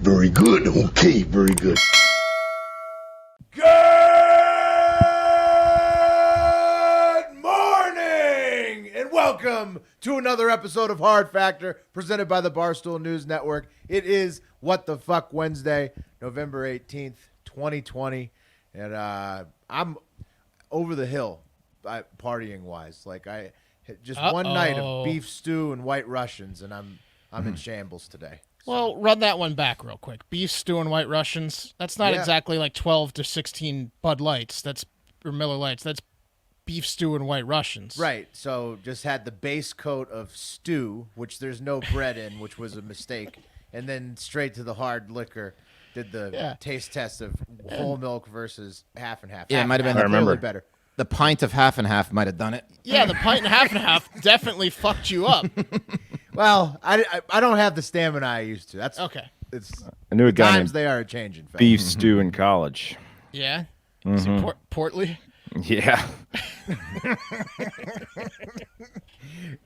Very good. Okay, very good. Good morning and welcome to another episode of Hard Factor presented by the Barstool News Network. It is What the Fuck Wednesday, November 18th, 2020. And I'm over the hill partying wise. Like I just one night of beef stew and White Russians and I'm in shambles today. Well, run that one back real quick. Beef stew and White Russians. That's not exactly like 12 to 16 Bud Lights. Or Miller Lights. That's beef stew and White Russians. Right. So just had the base coat of stew, which there's no bread in, which was a mistake, and then straight to the hard liquor. Did the taste test of whole milk versus half and half. Yeah, it might have been. I remember better. The pint of half and half might have done it. Yeah, the pint and half definitely fucked you up. Well, I don't have the stamina I used to. That's okay. I knew a guy times named they are changing. Beef Stew in college. Yeah. Is he portly? Yeah.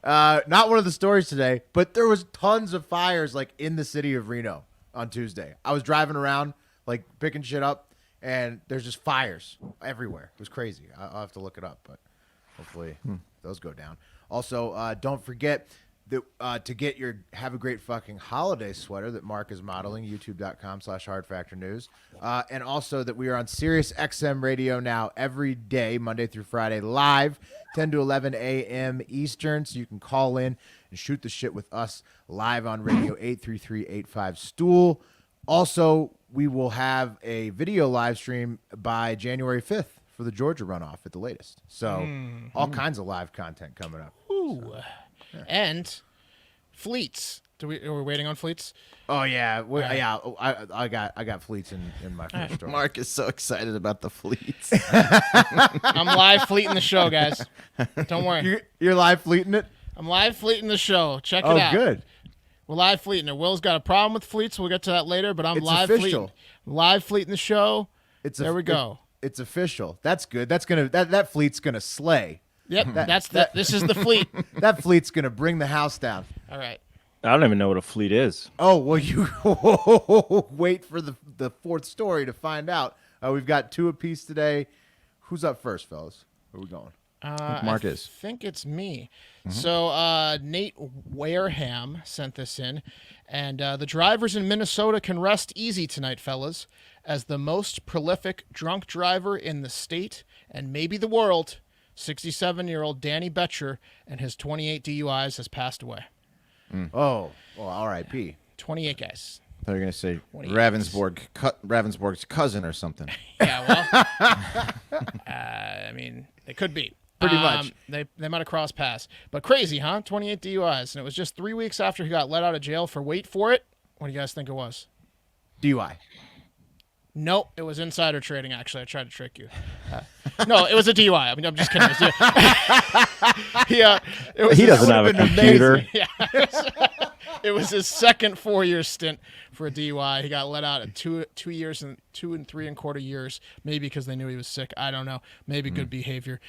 Not one of the stories today, but there was tons of fires like in the city of Reno on Tuesday. I was driving around like picking shit up, and there's just fires everywhere. It was crazy. I'll have to look it up, but hopefully those go down. Also, don't forget that to get your Have a Great Fucking Holiday sweater that Mark is modeling, youtube.com/hardfactornews. And also that we are on Sirius XM radio now every day, Monday through Friday, live, 10 to 11 a.m. Eastern. So you can call in and shoot the shit with us live on radio, 833-85-STOOL. Also, we will have a video live stream by January 5th for the Georgia runoff at the latest. So all kinds of live content coming up. Ooh. So. Yeah. And fleets. Are we waiting on fleets? Oh yeah, I got fleets in my first story. Mark is so excited about the fleets. I'm live fleeting the show, guys. Don't worry. You're live fleeting it? I'm live fleeting the show. Check it out. Oh, good. We're live fleeting it. Will's got a problem with fleets. We'll get to that later, but I'm live fleeting. Live fleeting the show. There we go. It's official. That's good. That's gonna that fleet's gonna slay. Yep, this is the fleet. That fleet's going to bring the house down. All right. I don't even know what a fleet is. Oh, well, you wait for the fourth story to find out. We've got two apiece today. Who's up first, fellas? Where are we going? Mark is. I think it's me. So Nate Wareham sent this in. And the drivers in Minnesota can rest easy tonight, fellas, as the most prolific drunk driver in the state and maybe the world, 67-year-old Danny Betcher and his 28 DUIs has passed away. Oh, well, R.I.P. 28 guys. I thought you were going to say Ravensborg's cousin or something. Yeah, well, I mean, it could be. Pretty much. They might have crossed paths. But crazy, huh? 28 DUIs. And it was just 3 weeks after he got let out of jail for, wait for it, what do you guys think it was? DUI. Nope, it was insider trading, actually. I tried to trick you. No, it was a DUI. I mean, I'm just kidding. He doesn't have a computer. Yeah, it was his second 4-year stint for a DUI. He got let out at 2 years and 2 3/4 years, maybe because they knew he was sick. I don't know. Maybe good behavior.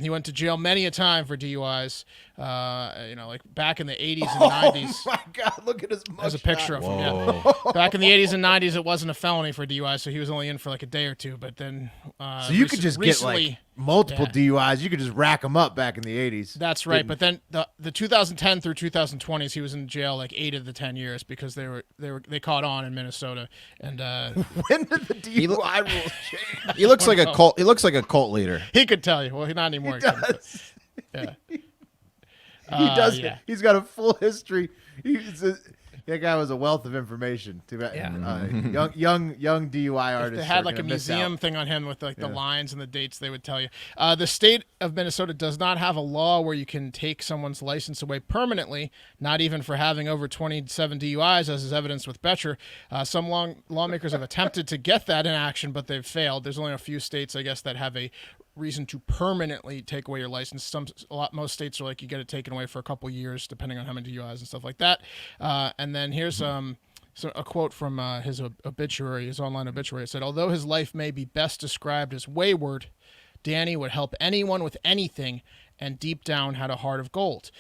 He went to jail many a time for DUIs. Like back in the 80s and 90s. Oh my God! Look at his mugshot. There's a picture of him. Yeah. Back in the 80s and 90s, it wasn't a felony for DUI, so he was only in for like a day or two. But then, so you could just get like multiple DUIs. You could just rack them up back in the 80s. That's right. But then the 2010 through 2020s, he was in jail like 8 of the 10 years because they caught on in Minnesota. And when did the DUI rules change? He looks like a cult. He looks like a cult leader. He could tell you. Well, not anymore. He does. Yeah. He does. Yeah. He's got a full history. That guy was a wealth of information. Young DUI artists. If they had like a museum thing on him with like the lines and the dates, they would tell you. The state of Minnesota does not have a law where you can take someone's license away permanently, not even for having over 27 DUIs, as is evidenced with Betcher. Some lawmakers have attempted to get that in action, but they've failed. There's only a few states, I guess, that have a reason to permanently take away your license. Most states are like you get it taken away for a couple years, depending on how many DUIs and stuff like that. And then here's a quote from his obituary, his online obituary. It said, "Although his life may be best described as wayward, Danny would help anyone with anything and deep down had a heart of gold."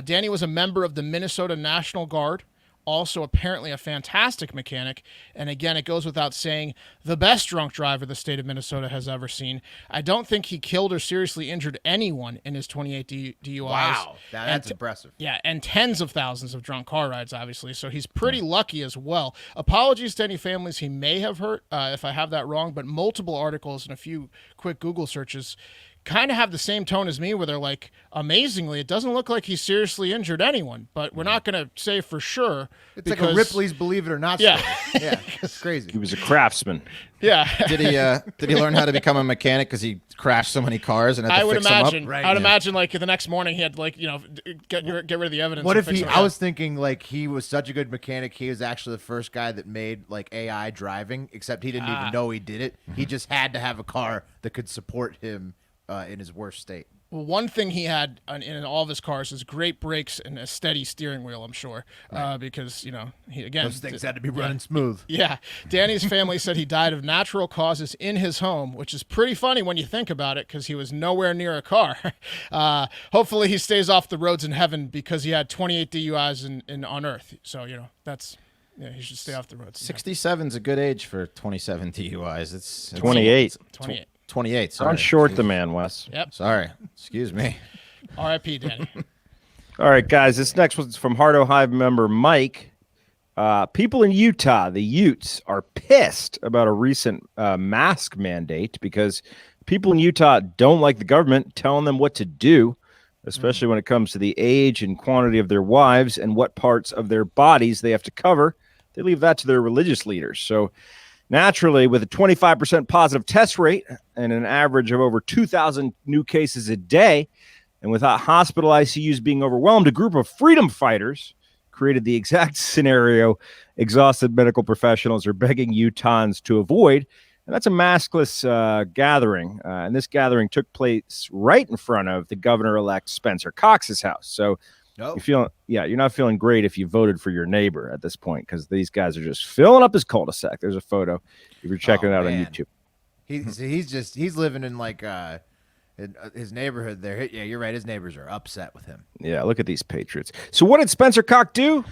Danny was a member of the Minnesota National Guard, also apparently a fantastic mechanic. And again, it goes without saying, the best drunk driver the state of Minnesota has ever seen. I don't think he killed or seriously injured anyone in his 28 DUIs. Wow, that's impressive. Yeah, and tens of thousands of drunk car rides, obviously. So he's pretty lucky as well. Apologies to any families he may have hurt, if I have that wrong, but multiple articles and a few quick Google searches kind of have the same tone as me, where they're like, amazingly, it doesn't look like he seriously injured anyone, but we're not going to say for sure. It's like a Ripley's Believe It or Not Yeah. story. Yeah, it's crazy. He was a craftsman. Yeah. Did he learn how to become a mechanic because he crashed so many cars and had to I would fix imagine. them up? Right. I would imagine, like, the next morning he had, like, get rid of the evidence. What and if fix he? it I up. was thinking like he was such a good mechanic. He was actually the first guy that made like AI driving, except he didn't even know he did it. He just had to have a car that could support him in his worst state. Well, one thing he had in all of his cars is great brakes and a steady steering wheel, I'm sure, because, he, again... Those things had to be running smooth. Yeah. Danny's family said he died of natural causes in his home, which is pretty funny when you think about it, because he was nowhere near a car. Hopefully he stays off the roads in heaven, because he had 28 DUIs on Earth. So, that's... Yeah, he should stay off the roads. 67's a good age for 27 DUIs. It's 28. 28. 28. Sorry. Sounds short, the man, Wes. Yep. Sorry. Excuse me. R.I.P. Danny. All right, guys. This next one's from Hardo Hive member Mike. People in Utah, the Utes, are pissed about a recent mask mandate because people in Utah don't like the government telling them what to do, especially when it comes to the age and quantity of their wives and what parts of their bodies they have to cover. They leave that to their religious leaders. So naturally, with a 25% positive test rate and an average of over 2,000 new cases a day, and without hospital ICUs being overwhelmed, a group of freedom fighters created the exact scenario exhausted medical professionals are begging Utahns to avoid, and that's a maskless gathering. And this gathering took place right in front of the governor-elect Spencer Cox's house. So you're not feeling great if you voted for your neighbor at this point, because these guys are just filling up his cul-de-sac. There's a photo if you're checking it out on YouTube. He's living in like in his neighborhood there. Yeah, you're right. His neighbors are upset with him. Yeah, look at these patriots. So what did Spencer Cox do?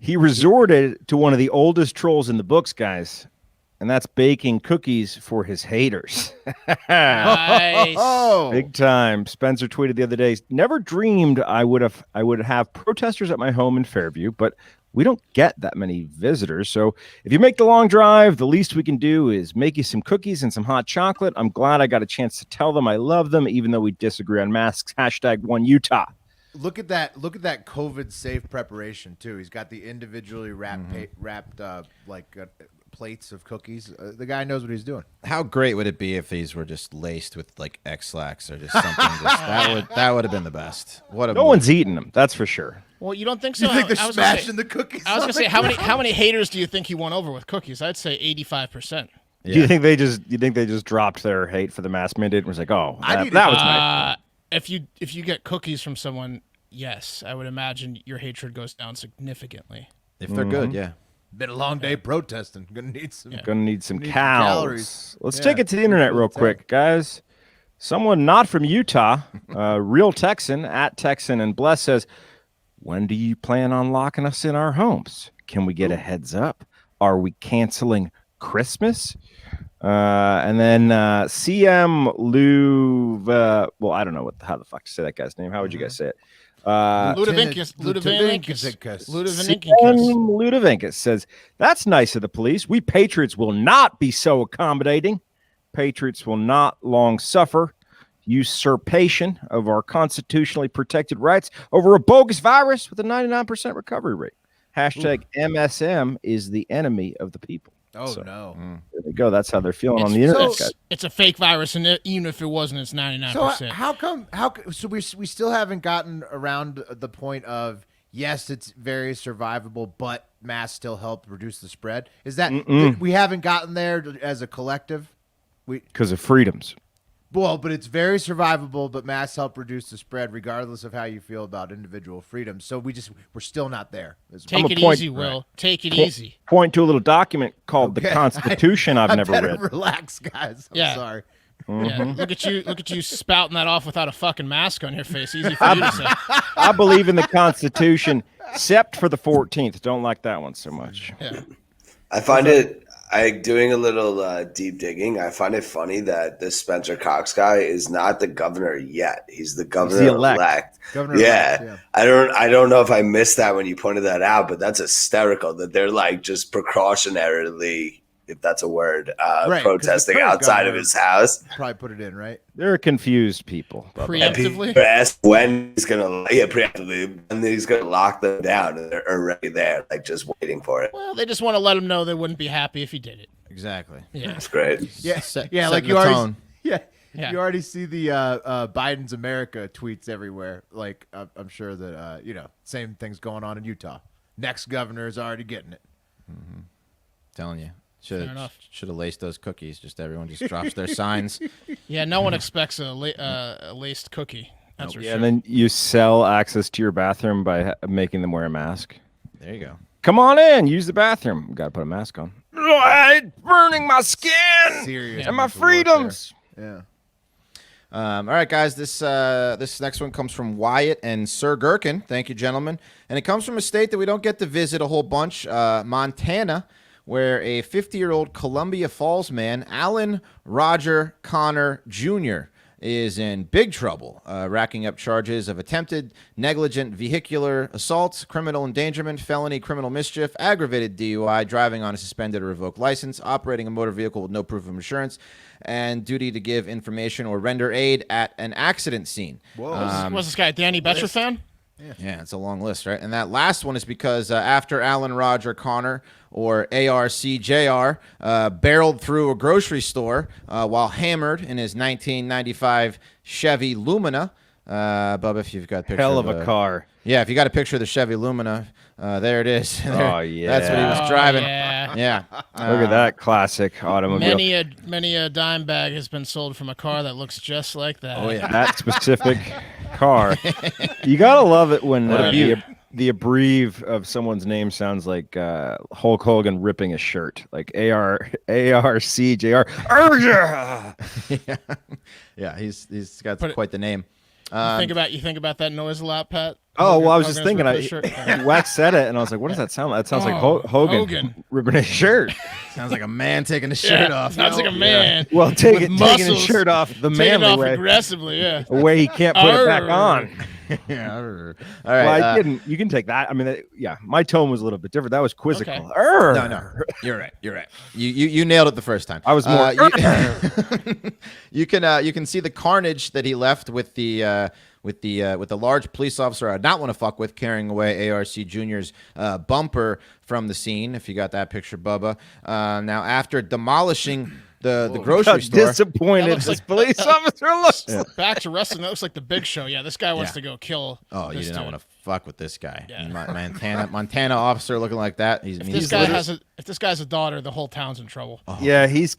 He resorted to one of the oldest trolls in the books, guys, and that's baking cookies for his haters. Nice. Big time. Spencer tweeted the other day, never dreamed I would have protesters at my home in Fairview, but we don't get that many visitors. So if you make the long drive, the least we can do is make you some cookies and some hot chocolate. I'm glad I got a chance to tell them I love them, even though we disagree on masks. #OneUtah. Look at that COVID safe preparation too. He's got the individually wrapped plates of cookies. The guy knows what he's doing. How great would it be if these were just laced with like X-Lax or just something? That would have been the best. No one's eating them, that's for sure. Well, you don't think so? You think they're I was gonna smashing the cookies? I was going to say, how many haters do you think he won over with cookies? I'd say 85%. Yeah. Do you think they just dropped their hate for the mask mandate and was like, oh, that was nice? If you get cookies from someone, yes, I would imagine your hatred goes down significantly. If they're good, yeah. Been a long day protesting. Gonna need some calories. Let's take it to the internet real quick, guys. Someone not from Utah, real Texan @Texan and Bless says, when do you plan on locking us in our homes? Can we get a heads up? Are we canceling Christmas? And then CM Louv, well, I don't know how the fuck to say that guy's name. How would you guys say it? Ludovincus says, that's nice of the police. We patriots will not be so accommodating. Patriots will not long suffer usurpation of our constitutionally protected rights over a bogus virus with a 99% recovery rate. #MSM is the enemy of the people. Oh, so, no. There we go. That's how they're feeling on the internet, guys. It's a fake virus, and even if it wasn't, it's 99%. So how come we still haven't gotten around the point of, yes, it's very survivable, but masks still help reduce the spread? Is that we haven't gotten there as a collective? Because of freedoms. Well, but it's very survivable, but masks help reduce the spread regardless of how you feel about individual freedoms. So we're still not there. Take it easy, Will. Take it easy. Point to a little document called the Constitution I've never read. Relax, guys. I'm sorry. Yeah, look at you spouting that off without a fucking mask on your face. Easy for you to say. I believe in the Constitution, except for the 14th. Don't like that one so much. Yeah. I find it. Doing a little deep digging. I find it funny that this Spencer Cox guy is not the governor yet. He's the governor elect. Governor-elect, I don't know if I missed that when you pointed that out, but that's hysterical that they're like just precautionarily, if that's a word, Right, 'cause the protesting current outside of governor his house. Probably put it in, right? They're confused people. Preemptively. People ask when he's preemptively, when he's gonna lock them down, and they're already there, like just waiting for it. Well, they just want to let him know they wouldn't be happy if he did it. Exactly. Yeah. That's great. Yeah, Set- yeah, like setting you the already, tone. yeah, Yeah. you already see the Biden's America tweets everywhere. Like I'm sure that same thing's going on in Utah. Next governor is already getting it. Telling you. Fair enough. Should have laced those cookies. Just everyone just drops their signs. Yeah, no one expects a laced cookie. That's for Yeah, sure. and then you sell access to your bathroom by making them wear a mask. There you go. Come on in, use the bathroom. Got to put a mask on. It's burning my skin Serious and my mental warfare. freedoms. Yeah. All right, guys. This next one comes from Wyatt and Sir Gherkin. Thank you, gentlemen. And it comes from a state that we don't get to visit a whole bunch, Montana, where a 50-year-old Columbia Falls man, Alan Roger Connor Jr., is in big trouble, racking up charges of attempted negligent vehicular assault, criminal endangerment, felony criminal mischief, aggravated DUI, driving on a suspended or revoked license, operating a motor vehicle with no proof of insurance, and duty to give information or render aid at an accident scene. Whoa. Was this guy a Danny Betcher fan? Yeah, it's a long list, right? And that last one is because after Alan Roger Connor, or ARCJR, barreled through a grocery store while hammered in his 1995 Chevy Lumina. Bubba, if you've got a picture Hell of a car. Yeah, if you got a picture of the Chevy Lumina, there it is. Oh, yeah. That's what he was driving. Yeah. Yeah. Look at that classic automobile. Many a dime bag has been sold from a car that looks just like that. Oh, yeah. That specific car. You gotta love it when the abbrev of someone's name sounds like Hulk Hogan ripping a shirt, like ARCJR. Yeah, he's got Put it- quite the name. You think about that noise a lot, Pat? Oh, well, I was Hogan's just thinking, ripped his shirt. Wax said it, and I was like, what does that sound like? That sounds like Hogan Hogan. ripping his shirt. Sounds like a man taking his shirt off. Sounds like a man. Well, With taking his muscles, shirt off the taking manly off way, aggressively, yeah. a way he can't put it back Arr. on. Yeah. All right. Well, I didn't. You can take that. I mean, my tone was a little bit different. That was quizzical. Okay. Arr. No. You're right. You nailed it the first time. I was more. You can see the carnage that he left with the large police officer I'd not want to fuck with carrying away ARC Jr.'s bumper from the scene. If you got that picture, Bubba. Now, after demolishing the grocery store, Disappointed That looks this like- police officer looks. Back to wrestling. That looks like the Big Show. Yeah, this guy wants to go kill. oh, you this do not dude. want to fuck with this guy. Yeah. Montana officer looking like that. If this guy's a daughter, the whole town's in trouble. Yeah, he's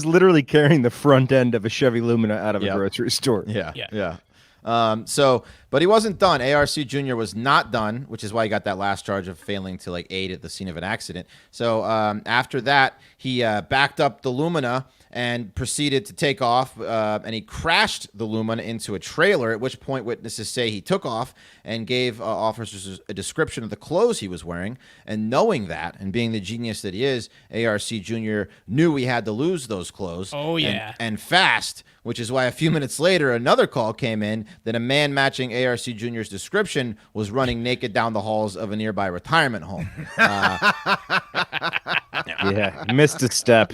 literally carrying the front end of a Chevy Lumina out of a Yep. grocery store. Yeah. But he wasn't done. ARC Jr. was not done, which is why he got that last charge of failing to aid at the scene of an accident. So after that, he backed up the Lumina and proceeded to take off, and he crashed the Lumina into a trailer, at which point witnesses say he took off and gave officers a description of the clothes he was wearing. And knowing that, and being the genius that he is, ARC Jr. knew he had to lose those clothes. Oh, yeah. And fast, which is why a few minutes later, another call came in that a man matching ARC Jr.'s description was running naked down the halls of a nearby retirement home. Yeah, missed a step.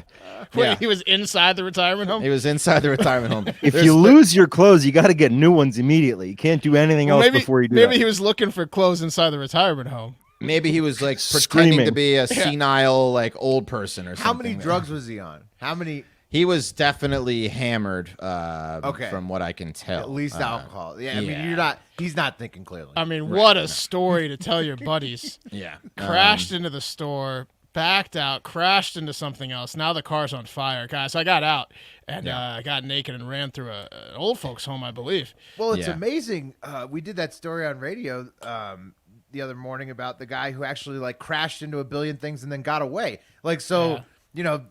Wait, he was inside the retirement home? He was inside the retirement home. If you lose your clothes, you got to get new ones immediately. You can't do anything else before you do Maybe that. he was looking for clothes inside the retirement home. Maybe he was pretending Screaming. to be a senile old person or something. How many drugs was he on? How many? He was definitely hammered. Okay. From what I can tell. At least alcohol. Yeah, I yeah. mean, he's not thinking clearly. I mean, what a story to tell your buddies. Yeah. Crashed into the store, backed out, crashed into something else. Now the car's on fire. Guys, I got out and I got naked and ran through an old folks' home, I believe. Well, it's Yeah. amazing. We did that story on radio the other morning about the guy who actually crashed into a billion things and then got away.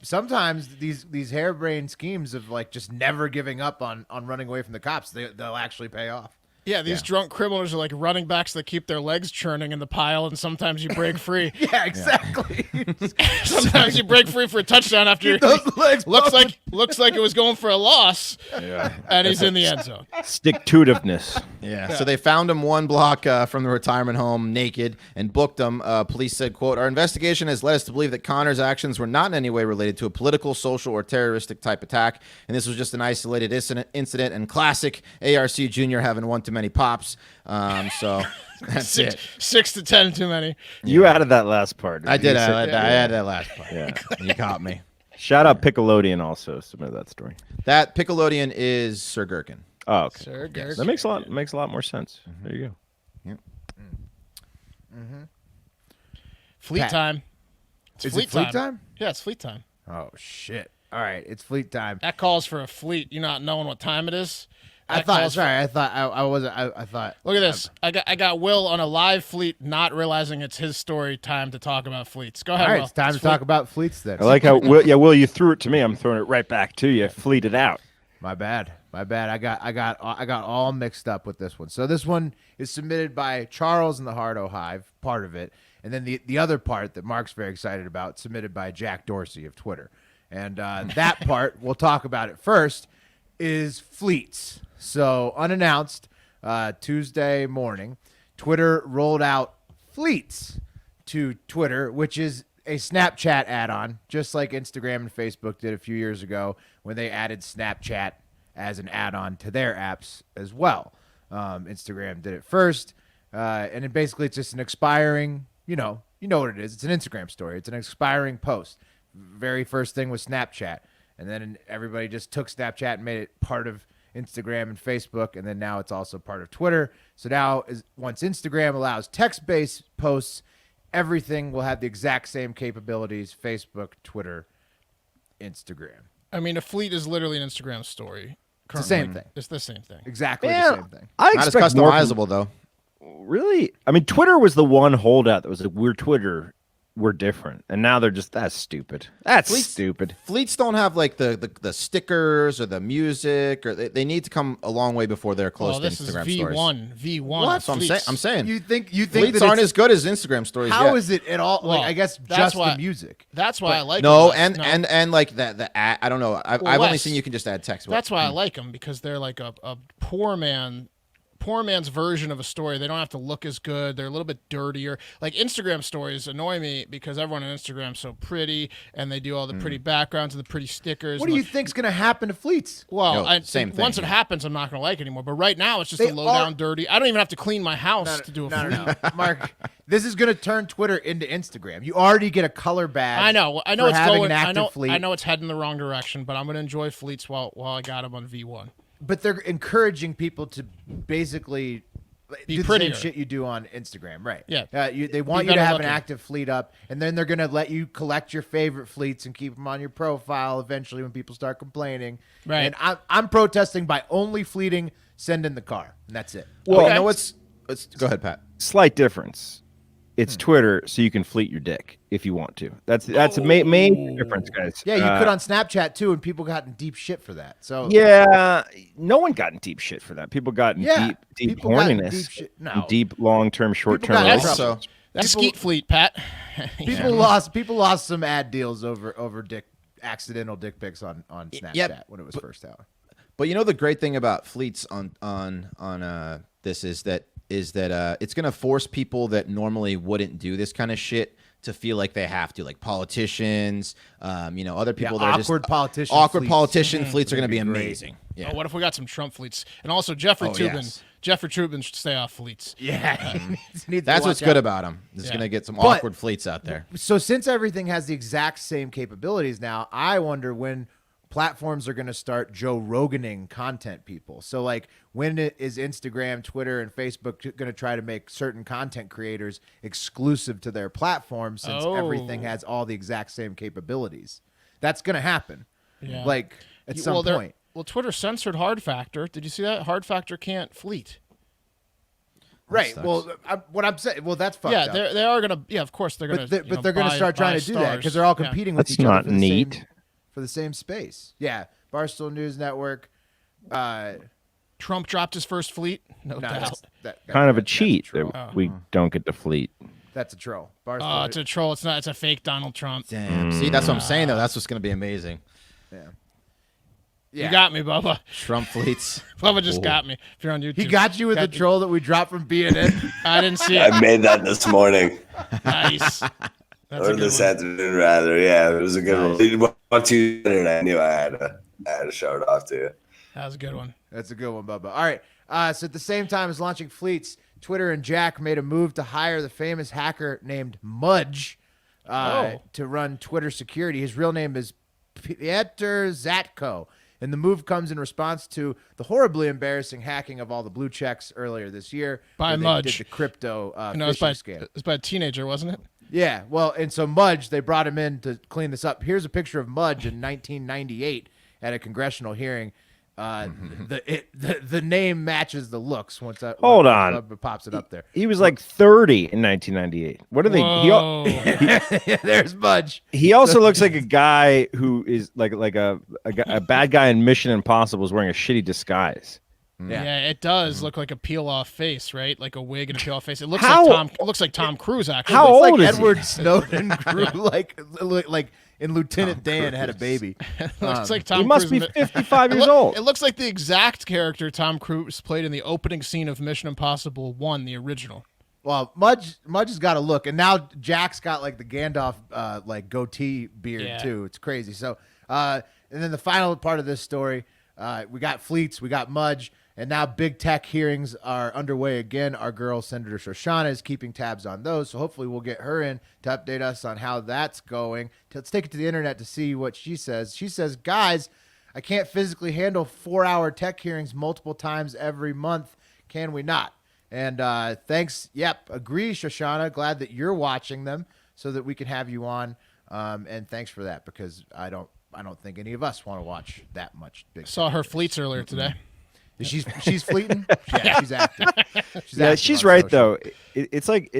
sometimes these harebrained schemes of like just never giving up on running away from the cops, they'll actually pay off. Yeah, these drunk criminals are like running backs that keep their legs churning in the pile, and sometimes you break free. Yeah, exactly. Sometimes you break free for a touchdown after those legs looks like it was going for a loss, and he's in the end zone. Stick-to-itiveness. Yeah. So they found him 1 block from the retirement home naked and booked him. Police said, quote, "Our investigation has led us to believe that Connor's actions were not in any way related to a political, social, or terroristic type attack, and this was just an isolated incident and classic ARC Jr. having one too many pops." So that's it. 6 to 10 too many. You added that last part. I did. I had that last part. Yeah. You caught me. Shout out Piccolodian also submitted that story. That Piccolodian is Sir Gherkin. Oh, okay. Sir Gherkin. That makes a lot more sense. There you go. Fleet Pat. time. Is it fleet time? Yeah, it's fleet time. Oh shit! All right, it's fleet time. That calls for a fleet. You not knowing what time it is. I thought. Sorry, I thought I wasn't. I thought. Look at this. I got Will on a live fleet, not realizing it's his story time to talk about fleets. Go ahead, All right, Will. it's time to talk about fleets then. I like how Will, you threw it to me. I'm throwing it right back to you. Fleet it out. My bad. I got all mixed up with this one. So this one is submitted by Charles in the Hardo Hive, part of it, and then the other part that Mark's very excited about, submitted by Jack Dorsey of Twitter. And that part, we'll talk about it first, is fleets. So unannounced, Tuesday morning, Twitter rolled out fleets to Twitter, which is a Snapchat add-on, just like Instagram and Facebook did a few years ago when they added Snapchat as an add-on to their apps as well. Instagram did it first, and it basically it's just an expiring, you know what it is. It's an Instagram story. It's an expiring post. Very first thing was Snapchat, and then everybody just took Snapchat and made it part of Instagram and Facebook, and then now it's also part of Twitter. So now, once Instagram allows text-based posts, everything will have the exact same capabilities: Facebook, Twitter, Instagram. I mean, a fleet is literally an Instagram story. It's the same thing. It's the same thing. Exactly the same thing. I Not as expect more customizable, though. Really? I mean, Twitter was the one holdout that was like, we're Twitter, we're different. And now they're just, that's stupid. That's stupid. Fleets don't have like the stickers or the music, or they need to come a long way before they're close to this Instagram is stories. V1. What? So I'm saying. You think Fleets that aren't as good as Instagram stories How yet. is it at all? Well, I guess that's just why- the music. That's why I like No, them. and like the ad, I don't know. I've only Wes, seen you can just add text. That's why I like them, because they're like a poor man's version of a story. They don't have to look as good. They're a little bit dirtier. Like Instagram stories annoy me because everyone on Instagram's so pretty, and they do all the pretty backgrounds and the pretty stickers. What do you think's going to happen to fleets? Well, same thing, once it happens, I'm not going to like it anymore. But right now, it's just a low down, dirty. I don't even have to clean my house to do a fleet. No. Mark, this is going to turn Twitter into Instagram. You already get a color badge. I know for it's having going. an active fleet. I know it's heading the wrong direction, but I'm going to enjoy fleets while I got them on V1. But they're encouraging people to basically Be do the prettier. same shit you do on Instagram, right? Yeah. They want you to better have looking. an active fleet up, and then they're going to let you collect your favorite fleets and keep them on your profile eventually when people start complaining. Right. And I'm protesting by only fleeting, send in the car, and that's it. Well, Okay. you know what's? Go ahead, Pat. Slight difference. It's Twitter, so you can fleet your dick if you want to. That's the main difference, guys. Yeah, you could on Snapchat too, and people got in deep shit for that. So Yeah, no one got in deep shit for that. People got in Yeah, deep people got in horniness, deep shit. No. and deep long-term, short-term got in relationships. trouble. So That's People- Skeet Fleet, Pat. people lost some ad deals over accidental dick pics on Snapchat when it was first out. But you know the great thing about fleets on this is that it's going to force people that normally wouldn't do this kind of shit to feel like they have to, like politicians, other people that are awkward just politician awkward fleets. politician fleets are going to be It'd be great. amazing. Yeah. Oh, what if we got some Trump fleets? And also Jeffrey Toobin. yes. Jeffrey Toobin should stay off fleets. Yeah, That's what's good about them. It's Yeah. going to get some But- awkward fleets out there. So since everything has the exact same capabilities now, I wonder when platforms are going to start Joe Roganing content people. So like when is Instagram, Twitter, and Facebook going to try to make certain content creators exclusive to their platform since everything has all the exact same capabilities? That's going to happen. Yeah. Like at some they're- point. Well, Twitter censored Hard Factor. Did you see that? Hard Factor can't fleet. Right. sucks. Well, what I'm saying, that's fucked Yeah, up. they are gonna. Yeah, of course they're gonna. But they're going to start trying to do that because they're all competing with That's each other not neat. for the same space. Yeah. Barstool News Network. Trump dropped his first fleet. No doubt. Kind of a that's cheat troll. that we don't get the fleet. That's a troll. Oh, Barstool. it's a troll. It's not. It's a fake Donald Trump. Damn. See, that's what I'm saying though. That's what's gonna be amazing. Yeah. You got me, Bubba. Trump fleets. Bubba just got me. If you're on YouTube, He got you with the troll that we dropped from BNN. I didn't see I it. made that this morning. Nice. That's a Or good this one. afternoon, rather. Yeah, it was a good one. Once you did it, I knew I had to show it off to you. That was a good one. That's a good one, Bubba. All right. So at the same time as launching fleets, Twitter and Jack made a move to hire the famous hacker named Mudge to run Twitter security. His real name is Pieter Zatko. And the move comes in response to the horribly embarrassing hacking of all the blue checks earlier this year. By where they Mudge. did the crypto No, it's phishing scam. it's by a teenager, wasn't it? Yeah, well, and so Mudge, they brought him in to clean this up. Here's a picture of Mudge in 1998 at a congressional hearing. The name matches the looks once that Hold on. Bubba pops it up there. He was like 30 in 1998. What are they? Whoa. There's Mudge. He also looks like a guy who is like a bad guy in Mission Impossible is wearing a shitty disguise. Yeah, it does look like a peel-off face, right? Like a wig and a peel-off face. It looks How- like Tom. It looks like Tom Cruise actually. How It's old like is he? Edward Snowden grew like in Lieutenant Dan had a baby. It looks like Tom He must Cruise. be 55 years old. It looks like the exact character Tom Cruise played in the opening scene of Mission Impossible 1, the original. Well, Mudge has got a look, and now Jack's got like the Gandalf like goatee beard too. It's crazy. So, and then the final part of this story, we got fleets, we got Mudge, and now big tech hearings are underway again. Our girl Senator Shoshana is keeping tabs on those, so hopefully we'll get her in to update us on how that's going. Let's take it to the internet to see what she says. She says, "Guys, I can't physically handle 4-hour tech hearings multiple times every month. Can we not?" And thanks. Yep. Agree, Shoshana. Glad that you're watching them so that we can have you on. And thanks for that, because I don't think any of us want to watch that much big. Saw her fleets earlier today. She's fleeting. Yeah, she's active. Yeah, she's right though. It's like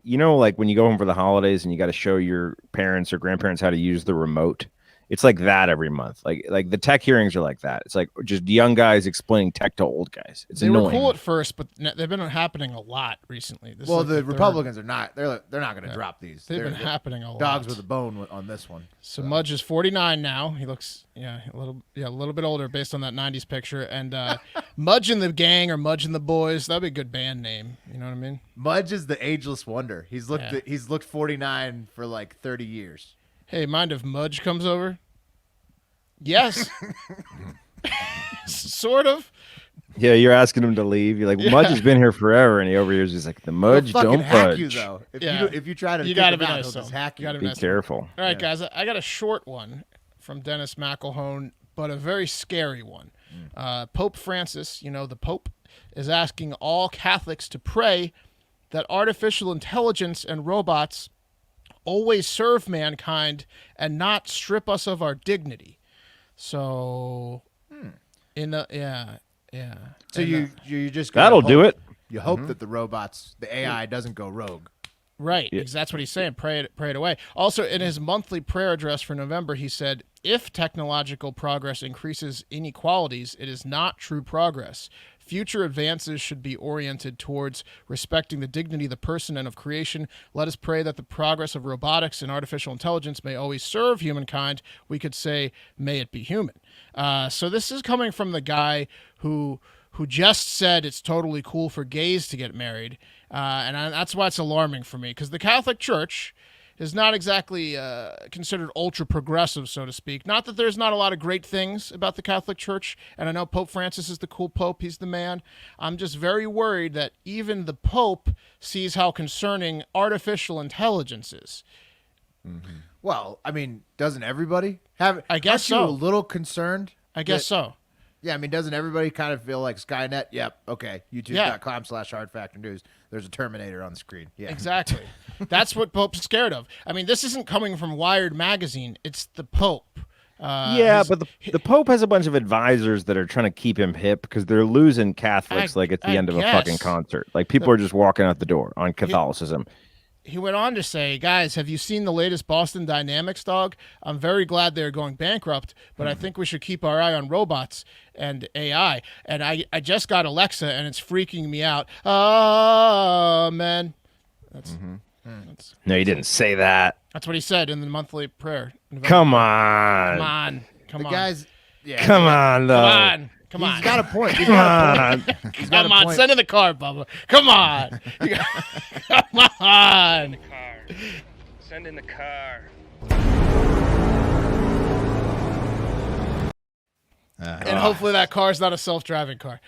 you know, like when you go home for the holidays and you got to show your parents or grandparents how to use the remote. It's like that every month. Like the tech hearings are like that. It's like just young guys explaining tech to old guys. It's They annoying. were cool at first, but they've been happening a lot recently. This is Well, like the third. Republicans are not. They're not going to drop these. They've They're been happening a lot. dogs with a bone on this one. So Mudge is 49 now. He looks a little bit older based on that 90s picture. And Mudge and the Gang or Mudge and the Boys, that'd be a good band name. You know what I mean? Mudge is the ageless wonder. He's looked 49 for like 30 years. Hey, mind if Mudge comes over? Yes. Sort of. Yeah, you're asking him to leave. You're like, Mudge has been here forever, and he overhears. He's like, the Mudge He'll fucking don't hack budge. you though. Yeah. If you try to, You kick gotta him be out, nice he'll to just him. hack You you. gotta be Be nice. careful. All right, guys, I got a short one from Dennis McElhone, but a very scary one. Pope Francis, the Pope, is asking all Catholics to pray that artificial intelligence and robots always serve mankind and not strip us of our dignity. So, yeah. So And, you just That'll do it. You hope that the AI doesn't go rogue. Right, because that's what he's saying. Pray it away. Also, in his monthly prayer address for November, he said, "If technological progress increases inequalities, it is not true progress. Future advances should be oriented towards respecting the dignity of the person and of creation. Let us pray that the progress of robotics and artificial intelligence may always serve humankind." We could say, "May it be human." So this is coming from the guy who just said it's totally cool for gays to get married. That's why it's alarming for me, because the Catholic Church is not exactly considered ultra progressive, so to speak. Not that there's not a lot of great things about the Catholic Church, and I know Pope Francis is the cool Pope. He's the man. I'm just very worried that even the Pope sees how concerning artificial intelligence is. Well, I mean, doesn't everybody have? I guess aren't you so. a little concerned? I guess so. Yeah, I mean, doesn't everybody kind of feel like Skynet? Yep. Okay. YouTube.com/hardfactornews. There's a Terminator on the screen. Yeah. Exactly. That's what Pope's scared of. I mean, this isn't coming from Wired magazine. It's the Pope. But the Pope has a bunch of advisors that are trying to keep him hip because they're losing Catholics at the end of a fucking concert. Like people are just walking out the door on Catholicism. He went on to say, guys, have you seen the latest Boston Dynamics, dog? I'm very glad they're going bankrupt, but I think we should keep our eye on robots and AI. And I just got Alexa, and it's freaking me out. Man. That's No, you didn't say that. That's what he said in the monthly prayer. Come on. Come on. Guys, Come on, though. Come on. He's got a point. Come on. Send in the car, Bubba. Come on. Come on. Send in the car. And hopefully that car's not a self-driving car.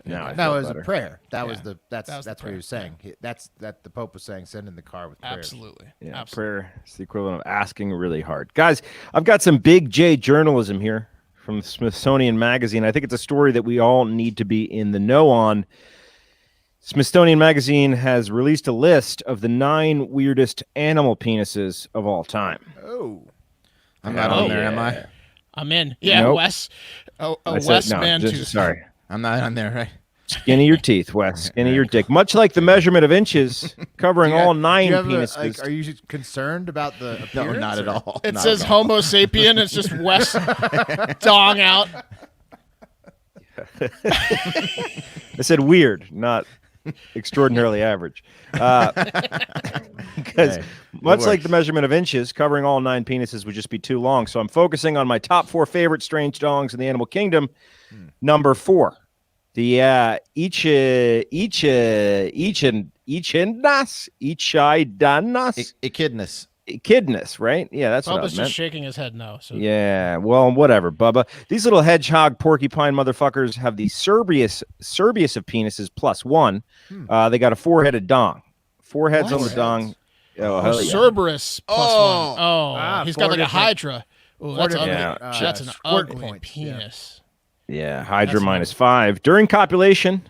No, that was a prayer. That's the what prayer. he was saying. That's the Pope was saying. Send in the car with prayers. Absolutely. Yeah, Absolutely. prayer is the equivalent of asking really hard. Guys, I've got some big J journalism here from Smithsonian Magazine. I think it's a story that we all need to be in the know on. Smithsonian Magazine has released a list of the 9 weirdest animal penises of all time. Oh, I'm not on there, am I? I'm in. Yeah, Nope. Wes. Just sorry. I'm not on there, right? Skinny your teeth, Wes. Skinny your dick. Much like the memeasurement of inches, covering all 9 penises. are you concerned about the appearance? No, not at all. It Not says at all. Homo sapien. It's just Wes dong out. I said weird, not extraordinarily average. Because much like the measurement of inches, covering all 9 penises would just be too long. So I'm focusing on my top 4 favorite strange dongs in the animal kingdom. Number 4, the echidnas, right? Yeah, that's what I Bubba's meant. just shaking his head no. So. Yeah, well, whatever, Bubba. These little hedgehog porcupine motherfuckers have the Serbius of penises plus 1. They got a 4-headed dong. 4 heads on the dong. Oh, hell yeah. Cerberus plus 1. Oh, he's got like a different- hydra. Oh, that's ugly. Yeah. That's an Squirt ugly points, penis. Yeah, Hydra minus 5. During copulation,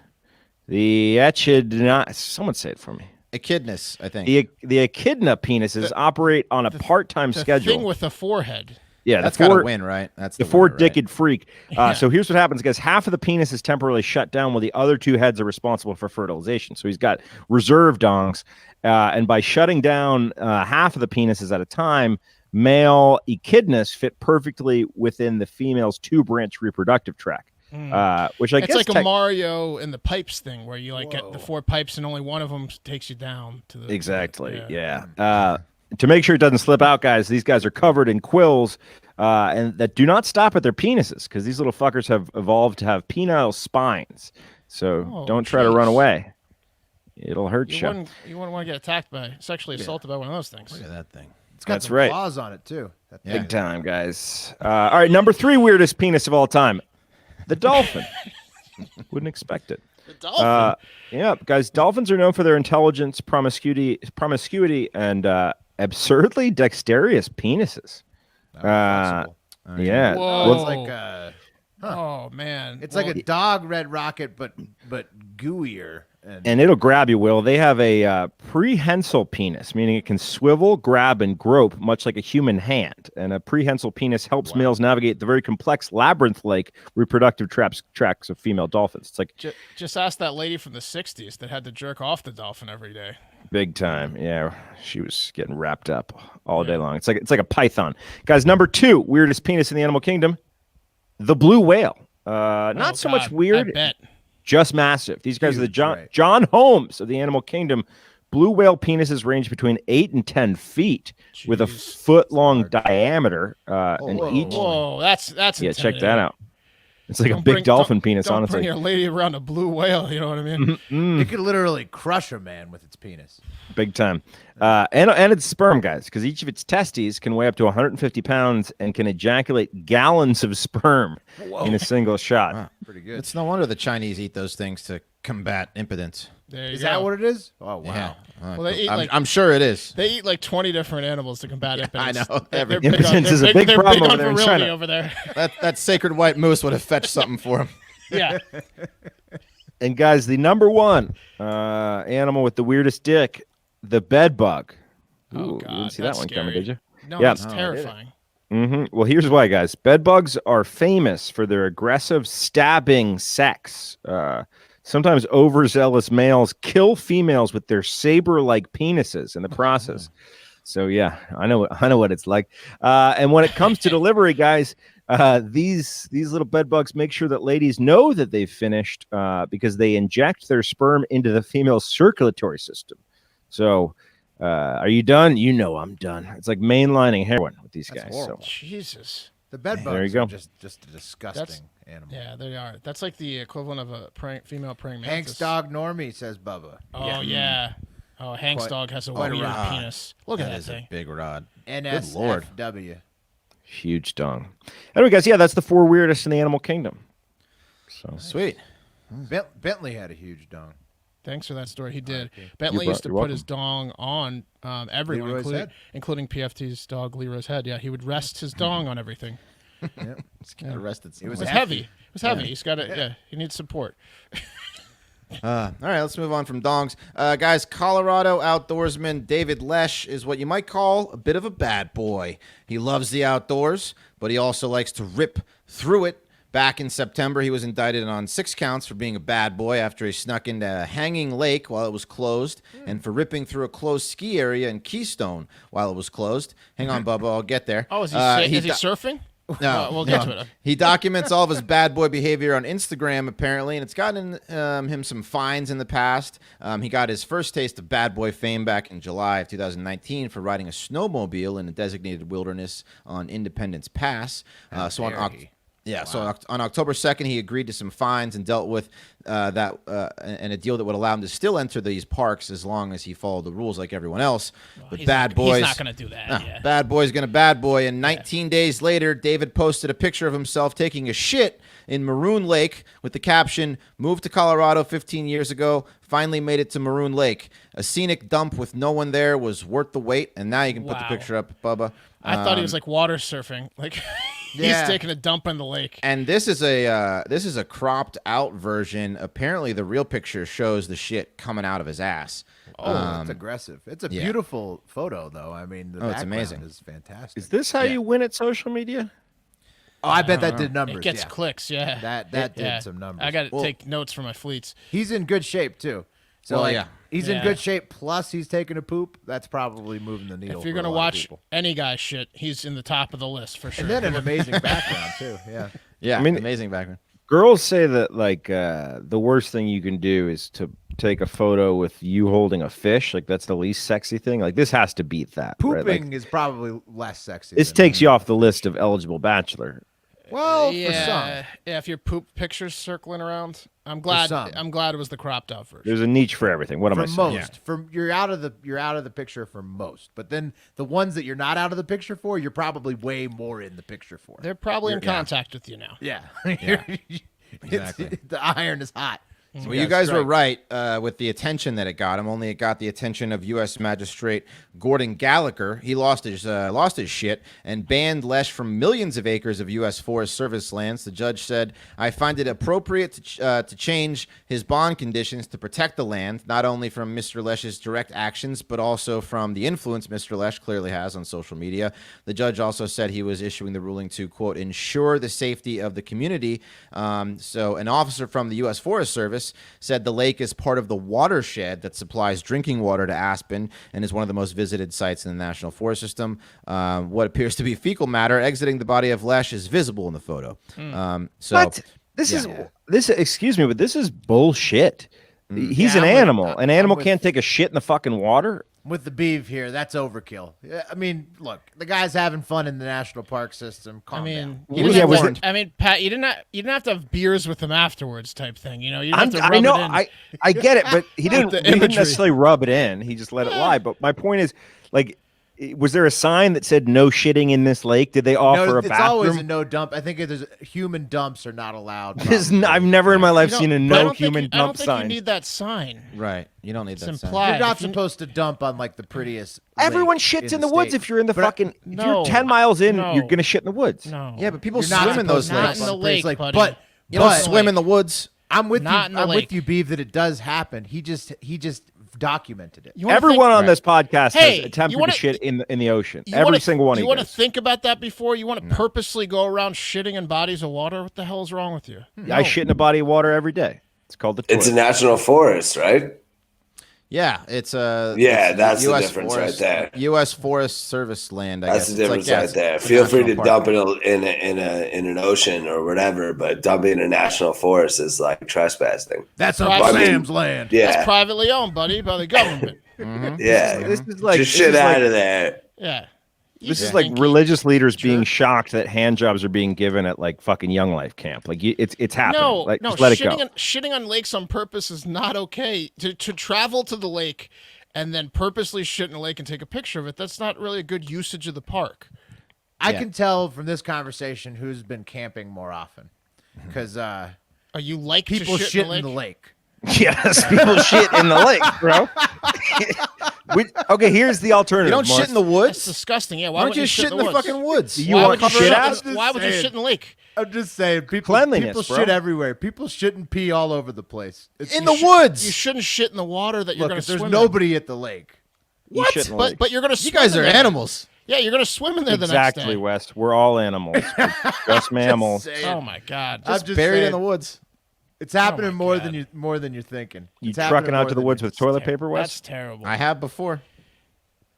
the echidna. Someone say it for me. Echidnas, I think. The echidna penises operate on a part-time The schedule. thing with the forehead. Yeah, That's the got to 4 win, right? That's the winner, 4-dicked right? freak. So here's what happens, guys. Half of the penis is temporarily shut down while the other 2 heads are responsible for fertilization. So he's got reserve dongs. And by shutting down half of the penises at a time, male echidnas fit perfectly within the female's 2-branch reproductive tract. Which I It's guess like a Mario in the pipes thing where you like get the 4 pipes and only one of them takes you down to the Exactly. Yeah. To make sure it doesn't slip out, guys, these guys are covered in quills and that do not stop at their penises because these little fuckers have evolved to have penile spines. So don't try to run away. It'll hurt you. You wouldn't want to get attacked by, sexually assaulted by one of those things. Look at that thing. It's got That's some right. claws on it too. Big time, guys. All right, number 3 weirdest penis of all time. The dolphin. Wouldn't expect it. The dolphin. Yeah, guys, dolphins are known for their intelligence, promiscuity, and absurdly dexterous penises. Yeah. Whoa. It's like Oh man. it's like a dog red rocket, but gooier. And it'll grab you, Will. They have a prehensile penis, meaning it can swivel, grab, and grope, much like a human hand. And a prehensile penis helps males navigate the very complex labyrinth-like reproductive tracks of female dolphins. It's like just ask that lady from the 60s that had to jerk off the dolphin every day. big time. Yeah, she was getting wrapped up all day long. It's like a python. Guys, number 2 weirdest penis in the animal kingdom, the blue whale. Not so much weird. I bet. Just massive. These guys are the Huge, John right. John Holmes of the animal kingdom. Blue whale penises range between 8 and 10 feet with a Jeez. foot-long diameter. And each, Whoa, that's yeah, check that intimidating. out. It's like Don't a big bring- dolphin don't- penis, don't honestly. bring your lady around a blue whale. You know what I mean? It could literally crush a man with its penis. Big time. And it's sperm, guys, because each of its testes can weigh up to 150 pounds and can ejaculate gallons of sperm in a single shot. Wow. Pretty good. It's no wonder the Chinese eat those things to combat impotence. There you Is go. that what it is? Oh wow. Yeah. Well, they eat I'm sure it is. They eat like 20 different animals to combat impotence. I know. They're Every- big on- Impotence they're is a big- big they're problem big over on there in virility China. over there. That sacred white moose would have fetched something for him. Yeah. And guys, the number 1 animal with the weirdest dick, the bed bug. Oh, Ooh, God, you didn't see that that's one coming, scary. did you? No, Yeah. it's terrifying. Well, here's why, guys. Bedbugs are famous for their aggressive stabbing sex. Sometimes overzealous males kill females with their saber-like penises in the process. So yeah, I know what it's like. And when it comes to delivery, guys, these little bedbugs make sure that ladies know that they've finished because they inject their sperm into the female's circulatory system. So, are you done? You know I'm done. It's like mainlining heroin with these guys. So. Jesus. The bed There you bugs go. are just a disgusting animal. Yeah, they are. That's like the equivalent of a female praying mantis. Hank's dog Normie, says Bubba. Oh, yeah. Oh, Hank's dog has a quite a weird rod. penis. Look at that is a thing. big rod. NSFW. Huge dong. Anyway, guys, yeah, that's the 4 weirdest in the animal kingdom. So Sweet. Bentley had a huge dong. Thanks for that story. He did. Bentley used to put his dong on everyone, including PFT's dog Leroy's head. Yeah, he would rest his dong on everything. Yep. Arrested. It was heavy. It was heavy. He's got it. Yeah, he needs support. All right, let's move on from dongs. Guys, Colorado outdoorsman David Lesh is what you might call a bit of a bad boy. He loves the outdoors, but he also likes to rip through it. Back in September, he was indicted on 6 counts for being a bad boy after he snuck into Hanging Lake while it was closed and for ripping through a closed ski area in Keystone while it was closed. Hang on, Bubba, I'll get there. Oh, is he surfing? No, we'll get to it. He documents all of his bad boy behavior on Instagram, apparently, and it's gotten him some fines in the past. He got his first taste of bad boy fame back in July of 2019 for riding a snowmobile in a designated wilderness on Independence Pass. So on October 2nd, he agreed to some fines and dealt with that and a deal that would allow him to still enter these parks as long as he followed the rules like everyone else. But bad boys, he's not going to do that. Yeah. Bad boy's going to bad boy. And 19 days later, David posted a picture of himself taking a shit in Maroon Lake with the caption, "Moved to Colorado 15 years ago, finally made it to Maroon Lake. A scenic dump with no one there was worth the wait." And now you can put the picture up, Bubba. I thought he was like water surfing. Like he's taking a dump in the lake. And this is a cropped out version. Apparently, the real picture shows the shit coming out of his ass. Oh, it's aggressive. It's a beautiful photo, though. I mean, the background amazing. is fantastic. is this how you win at social media? Oh, I bet that did numbers. It gets clicks, yeah. That did some numbers. I got to take notes for my fleets. He's in good shape, too. So, he's in good shape, plus he's taking a poop. That's probably moving the needle. If you're going to watch any guy's shit, he's in the top of the list for sure. And then an amazing background, too. Yeah. Yeah, I mean, amazing background. Girls say that, like, the worst thing you can do is to take a photo with you holding a fish. Like, that's the least sexy thing. Like, this has to beat that. Pooping right? Like, is probably less sexy. this takes you off the list of eligible bachelor. Well, for some. Yeah, if your poop picture's circling around, I'm glad it was the cropped out version. There's a niche for everything. What am I saying? Most, you're out of the picture for most, but then the ones that you're not out of the picture for, you're probably way more in the picture for. They're probably in contact with you now. Yeah, Exactly. The iron is hot. Well, you guys were right with the attention that it got him. Only it got the attention of U.S. Magistrate Gordon Gallagher. He lost his shit and banned Lesh from millions of acres of U.S. Forest Service lands. The judge said, "I find it appropriate to change his bond conditions to protect the land, not only from Mr. Lesh's direct actions, but also from the influence Mr. Lesh clearly has on social media." The judge also said he was issuing the ruling to, quote, "ensure the safety of the community." So an officer from the U.S. Forest Service said the lake is part of the watershed that supplies drinking water to Aspen and is one of the most visited sites in the National Forest System. What appears to be fecal matter exiting the body of Lesh is visible in the photo. What? Excuse me, but this is bullshit. He's an animal. An animal can't take a shit in the fucking water. With the beef here, that's overkill. I mean, look, the guy's having fun in the national park system. Calm down. Pat, you didn't have to have beers with him afterwards, type thing. You know, you didn't have to rub I know, it in. I get it, but he didn't necessarily rub it in. He just let it lie. But my point is, like, was there a sign that said "no shitting in this lake"? Did they offer a bathroom? It's always a no dump. I think human dumps are not allowed. I've never in my life seen a no human dump sign. I don't think you need that sign. Right. You don't need that sign. You're not supposed to dump on like the prettiest. Everyone shits in the woods if you're in the fucking. If you're 10 miles in, you're gonna shit in the woods. No. Yeah, but people swim in those lakes. Not in the lake, buddy. But you don't swim in the woods. I'm with you, Beeve, that it does happen. He just documented it. Everyone on this podcast Hey, has attempted to shit in the ocean. You Every wanna- single one of you you. want to think about that before? You want to purposely go around shitting in bodies of water? What the hell is wrong with you? I shit in a body of water every day. It's called the toilet. It's a national forest, right? Yeah, it's Yeah, it's that's the US difference forest, right there. U.S. Forest Service land. I That's guess the It's like, difference yeah, right it's there. a Feel free to national park. dump it in an ocean or whatever, but dumping in a national forest is like trespassing. That's Right. on I mean, Sam's land. Yeah, It's privately owned, buddy, by the government. yeah. This is like Just this shit is out like, of there. Yeah. This You is like stinky religious leaders being jerk. shocked that hand jobs are being given at like fucking Young Life camp. Like it's happening. No, like, no, just let it go. shitting on lakes on purpose is not okay. To travel to the lake and then purposely shit in a lake and take a picture of it, that's not really a good usage of the park. I Yeah. can tell from this conversation who's been camping more often, because Oh, you like people to shit shit in the lake. Yes, people shit in the lake, bro. Okay, here's the alternative. You don't shit in the That's woods. disgusting. Yeah, why Why don't would you you shit in the woods? fucking woods? You Why want would you shit shit out? Why would you shit in the lake? I'm just saying, people Cleanliness, bro. shit everywhere. People shit and pee all over the place. It's, In the woods. You shouldn't shit in the water that you're look, going if to there's swim nobody at the lake. You What? shit in the in. lake. But you're going to You swim guys in are there. animals. Yeah, you're going to swim in there the next Exactly, day. West. We're all animals. We're just mammals. Saying. Oh my god. I'm Just just buried saying, in the woods. It's happening my more God. than you're thinking. You It's happening trucking out more to the than woods you- with toilet paper, That's West? terrible. I have before.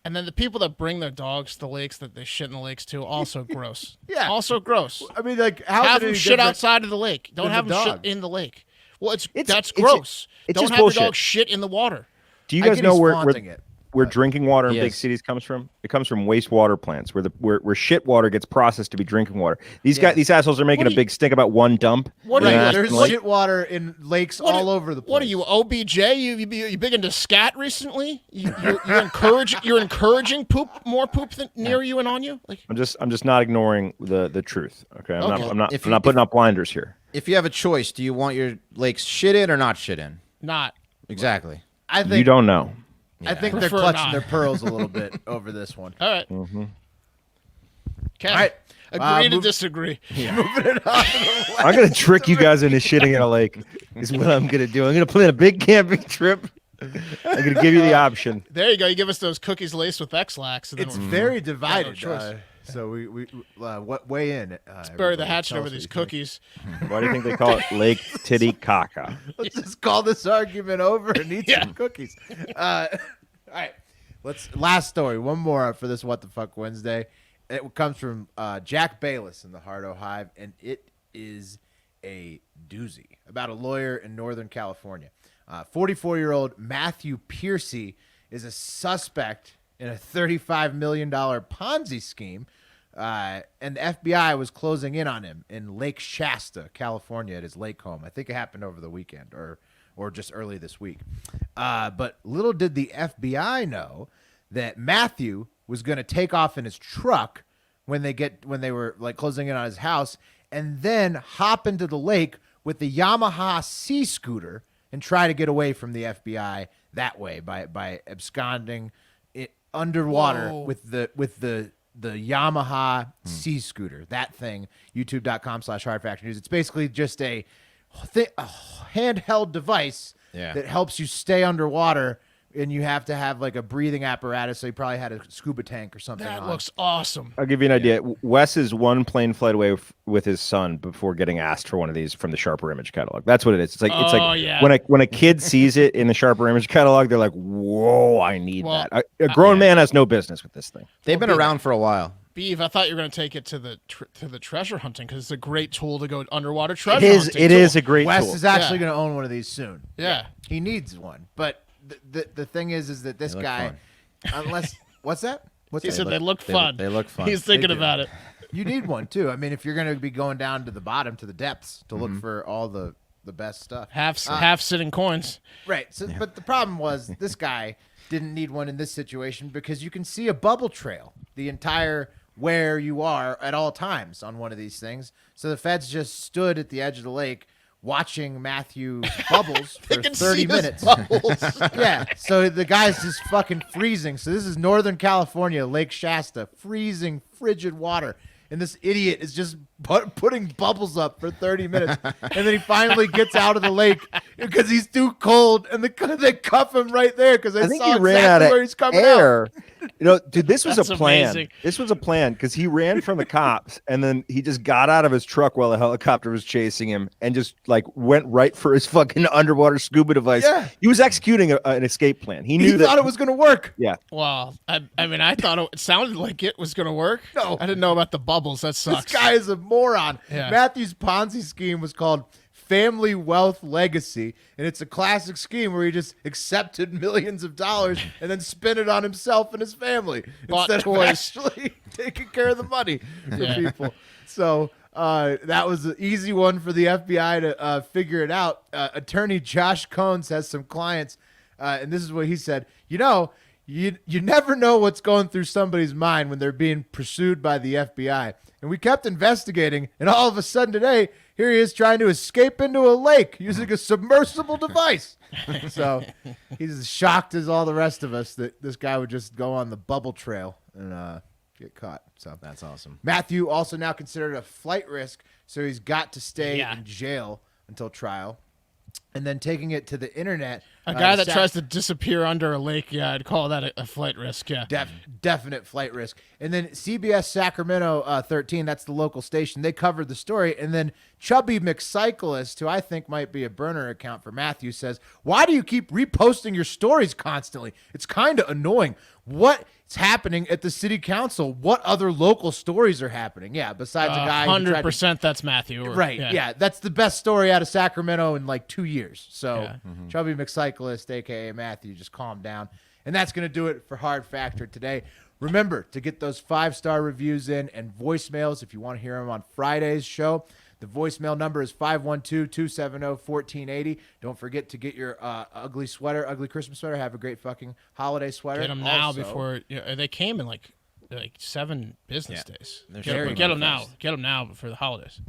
And then the people that bring their dogs to the lakes that they shit in the lakes too, also gross. Yeah. Also gross. I mean, like, how Have is it them any shit different outside of the lake. Don't than have the them dog? shit in the lake. Well, that's it's- gross. it's Don't just have your bullshit. dog shit in the water. Do you I guys get know he's where flaunting it. drinking water in big Yes. cities comes from? It comes from wastewater plants, where shit water gets processed to be drinking water. These assholes are making What a do you- big stink about one dump. What Right, are you? Yeah. there's Like- shit water in lakes What all are- over the place. What are you, OBJ? You big into scat recently? You're encouraging more poop near you and on you? Like, I'm just not ignoring the truth. Okay, I'm Okay. not If I'm you- not putting up blinders here. If you have a choice, do you want your lakes shit in or not shit in? not. Exactly. I think You don't know. I think they're Prefer clutching not. their pearls a little bit over this one. All right. Mm-hmm. Okay. All right. Agree to move- disagree. I'm gonna trick you guys into shitting in a lake. Is what I'm gonna do. I'm gonna plan a big camping trip. I'm gonna give you the option. There you go. You give us those cookies laced with X-Lax. And then It's we're- very divided. choice. So we weigh in. bury the hatchet over these cookies. Why do you think they call it Lake Titicaca? Let's just call this argument over and eat some cookies. All right. Last story. One more for this What the Fuck Wednesday. It comes from Jack Bayless in the Hardo Hive, and it is a doozy about a lawyer in Northern California. 44-year-old Matthew Piercy is a suspect in a $35 million Ponzi scheme, and the FBI was closing in on him in Lake Shasta, California, at his lake home. I think it happened over the weekend or just early this week. But little did the FBI know that Matthew was going to take off in his truck when they were like closing in on his house, and then hop into the lake with the Yamaha C scooter and try to get away from the FBI that way by absconding it underwater Whoa. with the Yamaha C scooter. That thing, youtube.com/hardfactornews. It's basically just a handheld device that helps you stay underwater, and you have to have like a breathing apparatus. So he probably had a scuba tank or something. That on. looks awesome. I'll give you an idea. Wes is one plane flight away with his son before getting asked for one of these from the Sharper Image catalog. That's what it is. It's like yeah. when a kid sees it in the Sharper Image catalog, they're like, "Whoa, I need Well, that." A grown man has no business with this thing. They've been around for a while. Beeve, I thought you were going to take it to the treasure hunting because it's a great tool to go underwater treasure hunting. It is a great Wes tool. is actually Yeah. going to own one of these soon. Yeah. He needs one, but the thing is that this look guy, fun. unless what's that? What's He that? said they look fun. They look fun. He's thinking They do. about it. You need one too. I mean, if you're going to be going down to the bottom, to the depths, to look for all the best stuff. Half sitting coins. Right. So, but the problem was this guy didn't need one in this situation because you can see a bubble trail the entire where you are at all times on one of these things. So the feds just stood at the edge of the lake watching Matthew bubbles for can 30 see his minutes. bubbles. Yeah. So the guy's just fucking freezing. So this is Northern California, Lake Shasta, freezing, frigid water. and this idiot is just putting bubbles up for 30 minutes, and then he finally gets out of the lake because he's too cold, and they cuff him right there because I think saw he ran exactly out of where he's coming air. out. You know, dude, this was That's a plan. amazing. This was a plan because he ran from the cops and then he just got out of his truck while the helicopter was chasing him and just like went right for his fucking underwater scuba device. Yeah. He was executing an escape plan. He knew He that thought it was going to work. Yeah. Well, I mean, I thought it sounded like it was going to work. No. I didn't know about the bubbles. That sucks. This guy is a moron. Yeah. Matthew's Ponzi scheme was called Family Wealth Legacy, and it's a classic scheme where he just accepted millions of dollars and then spent it on himself and his family Bought instead toys. of actually taking care of the money for people. So that was an easy one for the FBI to figure it out. Attorney Josh Combs has some clients, and this is what he said. You never know what's going through somebody's mind when they're being pursued by the FBI. And we kept investigating, and all of a sudden today, here he is trying to escape into a lake using a submersible device. So he's as shocked as all the rest of us that this guy would just go on the bubble trail and get caught. So That's awesome. Matthew also now considered a flight risk, so he's got to stay Yeah. in jail until trial. And then taking it to the internet. A guy that Sat- tries to disappear under a lake, yeah, I'd call that a flight risk, yeah. Definite flight risk. And then CBS Sacramento 13, that's the local station, they covered the story. And then Chubby McCyclist, who I think might be a burner account for Matthew, says, "Why do you keep reposting your stories constantly? It's kind of annoying. What's happening at the city council? What other local stories are happening?" Yeah, besides a guy who tried to 100% that's Matthew. Right, yeah. That's the best story out of Sacramento in like 2 years. So Yeah. Chubby McCyclist, a.k.a. Matthew, just calm down. And that's going to do it for Hard Factor today. Remember to get those 5-star reviews in and voicemails if you want to hear them on Friday's show. The voicemail number is 512-270-1480. Don't forget to get your ugly Christmas sweater. Have a great fucking holiday sweater. Get them now Also, before they came in like 7 business days. They're Get shipping them them now. fast. Get them now before the holidays.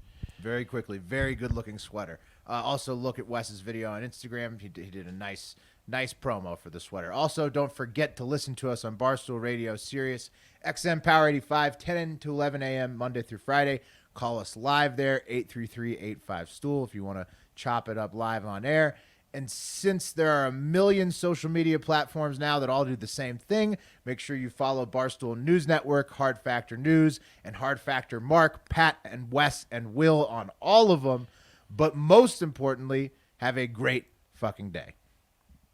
very quickly. Very good looking sweater. Also look at Wes's video on Instagram. He did a nice promo for the sweater. Also, don't forget to listen to us on Barstool Radio, Sirius XM Power 85, 10 to 11 a.m. Monday through Friday. Call us live there, 833-85-STOOL if you want to chop it up live on air. And since there are a million social media platforms now that all do the same thing, make sure you follow Barstool News Network, Hard Factor News, and Hard Factor Mark, Pat, and Wes, and Will on all of them. But most importantly, have a great fucking day.